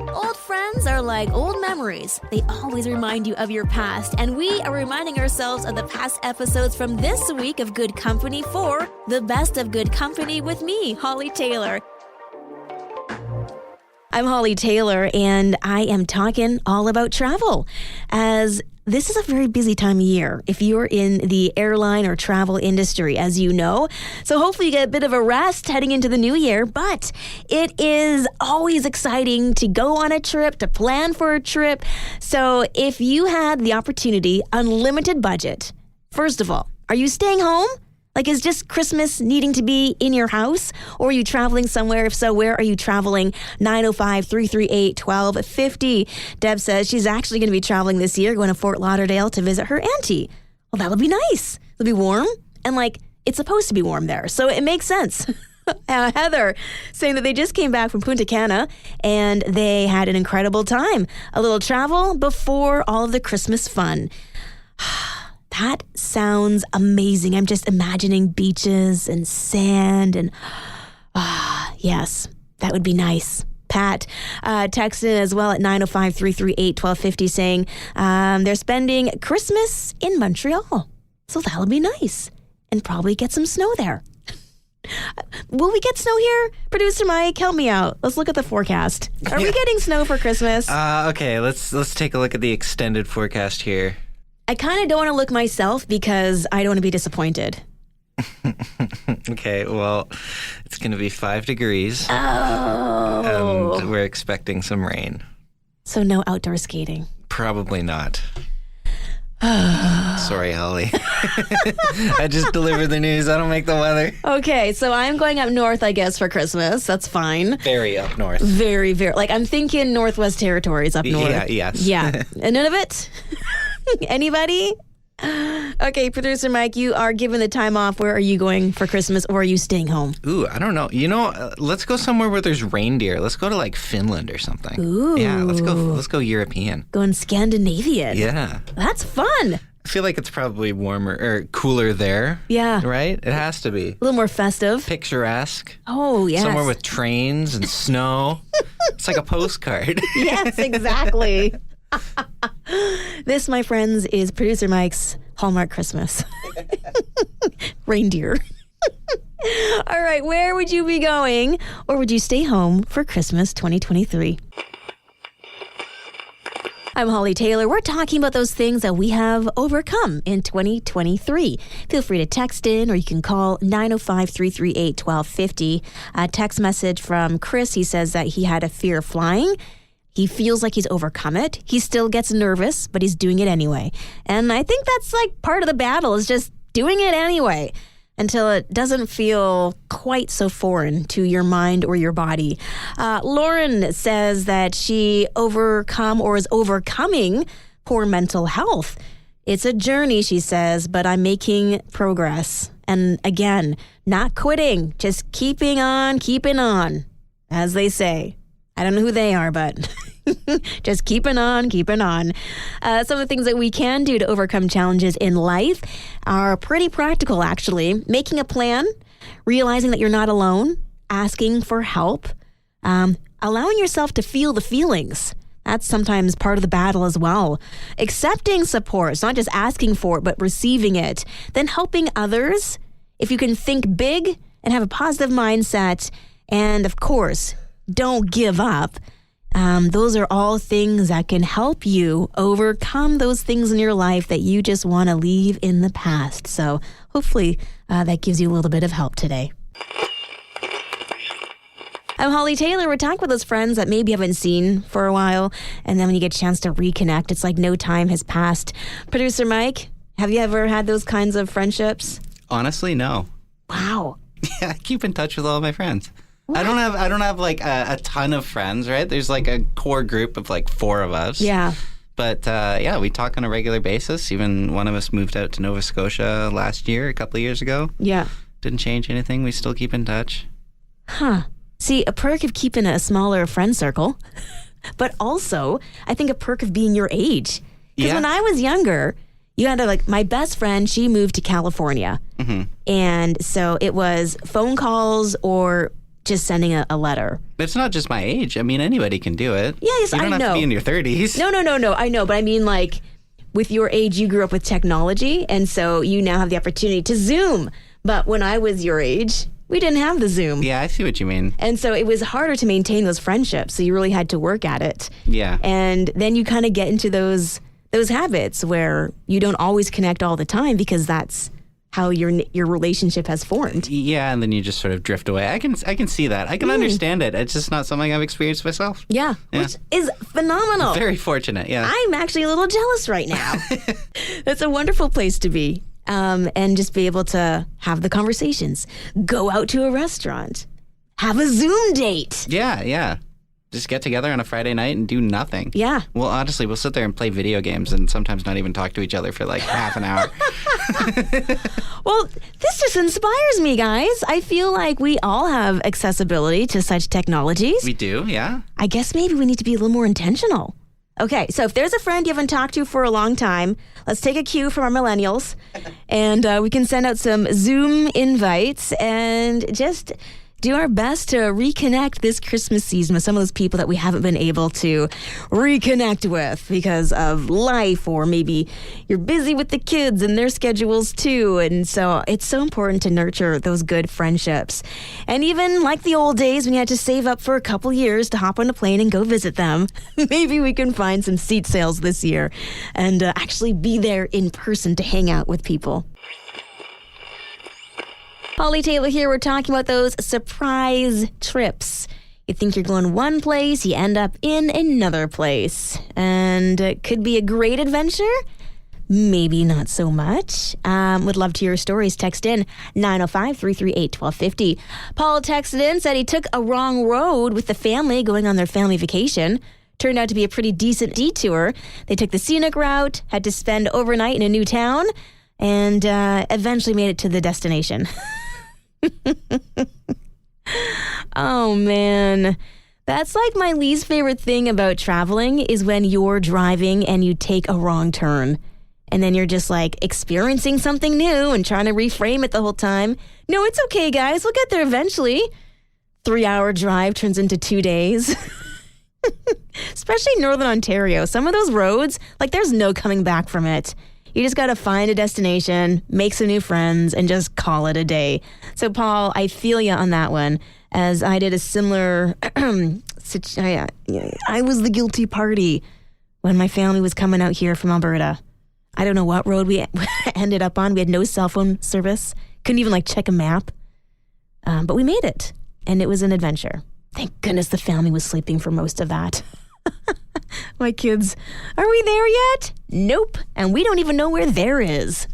Old friends are like old memories. They always remind you of your past, and we are reminding ourselves of the past episodes from this week of Good Company for the best of Good Company with me, Hollie Taylor. I'm Hollie Taylor, and I am talking all about travel, as this is a very busy time of year if you're in the airline or travel industry, as you know. So hopefully you get a bit of a rest heading into the new year, but it is always exciting to go on a trip, to plan for a trip. So if you had the opportunity, unlimited budget, first of all, are you staying home? Like, is just Christmas needing to be in your house? Or are you traveling somewhere? If so, where are you traveling? 905-338-1250. Deb says she's actually going to be traveling this year, going to Fort Lauderdale to visit her auntie. Well, that'll be nice. It'll be warm. And, it's supposed to be warm there. So it makes sense. Heather saying that they just came back from Punta Cana and they had an incredible time. A little travel before all of the Christmas fun. That sounds amazing. I'm just imagining beaches and sand and, yes, that would be nice. Pat texted as well at 905-338-1250 saying they're spending Christmas in Montreal. So that'll be nice and probably get some snow there. Will we get snow here? Producer Mike, help me out. Let's look at the forecast. Are we getting snow for Christmas? Okay, let's take a look at the extended forecast here. I kind of don't want to look myself because I don't want to be disappointed. Okay, well, it's going to be 5 degrees. Oh. And we're expecting some rain. So no outdoor skating. Probably not. Sorry, Hollie. I just delivered the news. I don't make the weather. Okay, so I'm going up north, I guess, for Christmas. That's fine. Very up north. Very, very. I'm thinking Northwest Territories up north. Yeah, yes. Yeah. And none of it? Anybody? Okay, producer Mike, you are given the time off. Where are you going for Christmas, or are you staying home? Ooh, I don't know. Let's go somewhere where there's reindeer. Let's go to Finland or something. Ooh. Yeah, let's go European. Going Scandinavian. Yeah. That's fun. I feel like it's probably warmer or cooler there. Yeah. Right? It has to be. A little more festive. Picturesque. Oh, yes. Somewhere with trains and snow. It's like a postcard. Yes, exactly. This, my friends, is producer Mike's Hallmark Christmas. Reindeer. All right, where would you be going, or would you stay home for Christmas 2023? I'm Hollie Taylor. We're talking about those things that we have overcome in 2023. Feel free to text in, or you can call 905-338-1250. A text message from Chris. He says that he had a fear of flying. He feels like he's overcome it. He still gets nervous, but he's doing it anyway. And I think that's part of the battle, is just doing it anyway until it doesn't feel quite so foreign to your mind or your body. Lauren says that she is overcoming poor mental health. It's a journey, she says, but I'm making progress. And again, not quitting, just keeping on, as they say. I don't know who they are, but just keeping on. Some of the things that we can do to overcome challenges in life are pretty practical, actually. Making a plan, realizing that you're not alone, asking for help, allowing yourself to feel the feelings. That's sometimes part of the battle as well. Accepting support, it's not just asking for it, but receiving it. Then helping others. If you can think big and have a positive mindset, and of course, don't give up. Those are all things that can help you overcome those things in your life that you just want to leave in the past. So hopefully that gives you a little bit of help today. I'm Hollie Taylor. We're talking with those friends that maybe you haven't seen for a while, and then when you get a chance to reconnect, it's like no time has passed. Producer Mike, have you ever had those kinds of friendships? Honestly, no. Wow. Yeah, I keep in touch with all of my friends. What? I don't have a ton of friends, right? There's a core group of 4 of us. Yeah. But we talk on a regular basis. Even one of us moved out to Nova Scotia last year, a couple of years ago. Yeah. Didn't change anything. We still keep in touch. Huh. See, a perk of keeping a smaller friend circle, but also I think a perk of being your age. Because when I was younger, you had my best friend, she moved to California. Mm-hmm. And so it was phone calls or just sending a letter. But it's not just my age. I mean, anybody can do it. Yes, you don't I have know. to be in your 30s. No, I know. But I mean, like, with your age, you grew up with technology, and so you now have the opportunity to Zoom. But when I was your age, we didn't have the Zoom. Yeah, I see what you mean. And so it was harder to maintain those friendships. So you really had to work at it. Yeah. And then you kind of get into those habits where you don't always connect all the time because that's how your relationship has formed. Yeah, and then you just sort of drift away. I can see that. I can understand it. It's just not something I've experienced myself. Yeah, which is phenomenal. Very fortunate, yeah. I'm actually a little jealous right now. That's a wonderful place to be. And just be able to have the conversations. Go out to a restaurant. Have a Zoom date. Yeah. Just get together on a Friday night and do nothing. Yeah. Well, honestly, we'll sit there and play video games and sometimes not even talk to each other for like half an hour. Well, this just inspires me, guys. I feel like we all have accessibility to such technologies. We do, yeah. I guess maybe we need to be a little more intentional. Okay, so if there's a friend you haven't talked to for a long time, let's take a cue from our millennials, and we can send out some Zoom invites and just do our best to reconnect this Christmas season with some of those people that we haven't been able to reconnect with because of life, or maybe you're busy with the kids and their schedules too. And so it's so important to nurture those good friendships. And even like the old days when you had to save up for a couple years to hop on a plane and go visit them, maybe we can find some seat sales this year and actually be there in person to hang out with people. Hollie Taylor here. We're talking about those surprise trips. You think you're going one place, you end up in another place. And it could be a great adventure. Maybe not so much. Would love to hear your stories. Text in 905-338-1250. Paul texted in, said he took a wrong road with the family going on their family vacation. Turned out to be a pretty decent detour. They took the scenic route, had to spend overnight in a new town, and eventually made it to the destination. Oh, man. That's like my least favorite thing about traveling is when you're driving and you take a wrong turn. And then you're just like experiencing something new and trying to reframe it the whole time. No, it's okay, guys. We'll get there eventually. 3-hour drive turns into 2 days. Especially Northern Ontario. Some of those roads, like there's no coming back from it. You just got to find a destination, make some new friends, and just call it a day. So, Paul, I feel you on that one, as I did a similar I was the guilty party when my family was coming out here from Alberta. I don't know what road we ended up on. We had no cell phone service. Couldn't even, like, check a map. But we made it, and it was an adventure. Thank goodness the family was sleeping for most of that. My kids, are we there yet? Nope. And we don't even know where there is.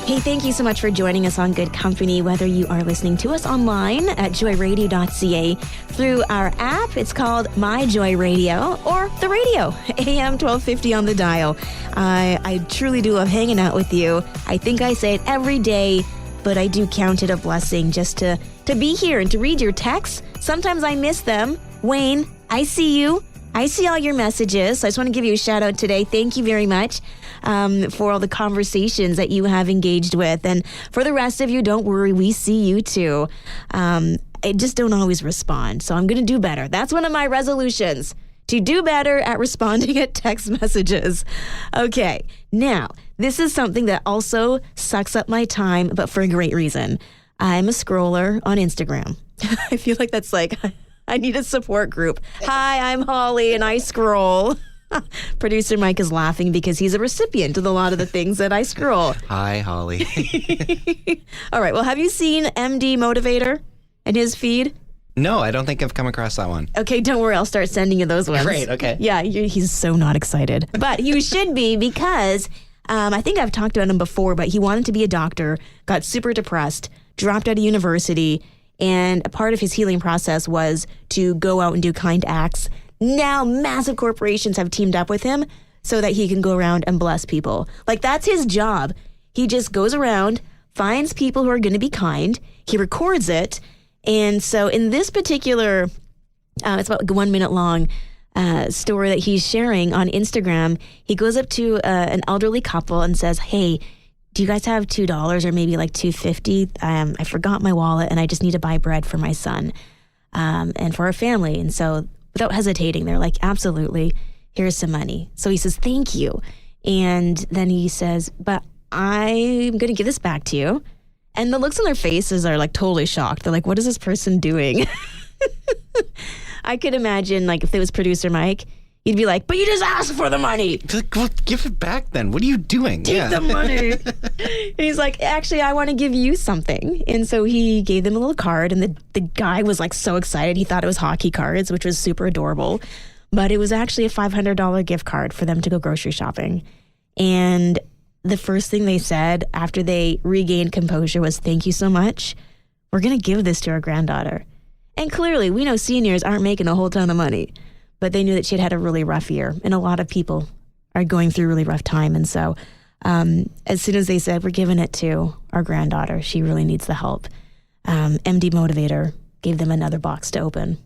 Hey, thank you so much for joining us on Good Company, whether you are listening to us online at joyradio.ca, through our app, it's called My Joy Radio, or the radio, AM 1250 on the dial. I truly do love hanging out with you. I think I say it every day, but I do count it a blessing just to be here and to read your texts. Sometimes I miss them. Wayne, I see you. I see all your messages. So I just want to give you a shout out today. Thank you very much for all the conversations that you have engaged with. And for the rest of you, don't worry. We see you too. I just don't always respond. So I'm going to do better. That's one of my resolutions, to do better at responding at text messages. Okay. Now, this is something that also sucks up my time, but for a great reason. I'm a scroller on Instagram. I feel like that's like, I need a support group. Hi, I'm Holly and I scroll. Producer Mike is laughing because he's a recipient of a lot of the things that I scroll. Hi, Holly. All right. Well, have you seen MD Motivator and his feed? No, I don't think I've come across that one. Okay, don't worry. I'll start sending you those ones. Great, okay. Yeah, he's so not excited. But you should be, because I think I've talked about him before, but he wanted to be a doctor, got super depressed, dropped out of university, and a part of his healing process was to go out and do kind acts. Now massive corporations have teamed up with him so that he can go around and bless people. Like, that's his job. He just goes around, finds people who are going to be kind. He records it. And so in this particular, it's about 1 minute long story that he's sharing on Instagram, he goes up to an elderly couple and says, hey, do you guys have $2 or maybe like $2.50? I forgot my wallet and I just need to buy bread for my son and for our family. And so without hesitating, they're like, absolutely, here's some money. So he says, thank you. And then he says, but I'm going to give this back to you. And the looks on their faces are like totally shocked. They're like, what is this person doing? I could imagine like if it was producer Mike, he'd be like, but you just asked for the money. Well, give it back then. What are you doing? Take the money. And he's like, actually, I want to give you something. And so he gave them a little card. And the guy was like so excited. He thought it was hockey cards, which was super adorable. But it was actually a $500 gift card for them to go grocery shopping. And the first thing they said after they regained composure was, thank you so much. We're going to give this to our granddaughter. And clearly, we know seniors aren't making a whole ton of money. But they knew that she had had a really rough year. And a lot of people are going through a really rough time. And so as soon as they said, we're giving it to our granddaughter, she really needs the help, MD Motivator gave them another box to open,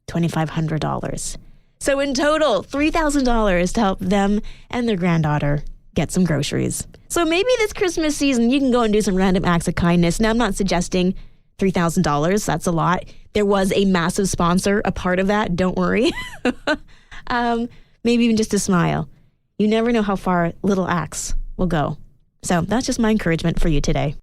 $2,500. So in total, $3,000 to help them and their granddaughter get some groceries. So maybe this Christmas season, you can go and do some random acts of kindness. Now, I'm not suggesting $3,000. That's a lot. There was a massive sponsor, a part of that. Don't worry. Maybe even just a smile. You never know how far little acts will go. So that's just my encouragement for you today.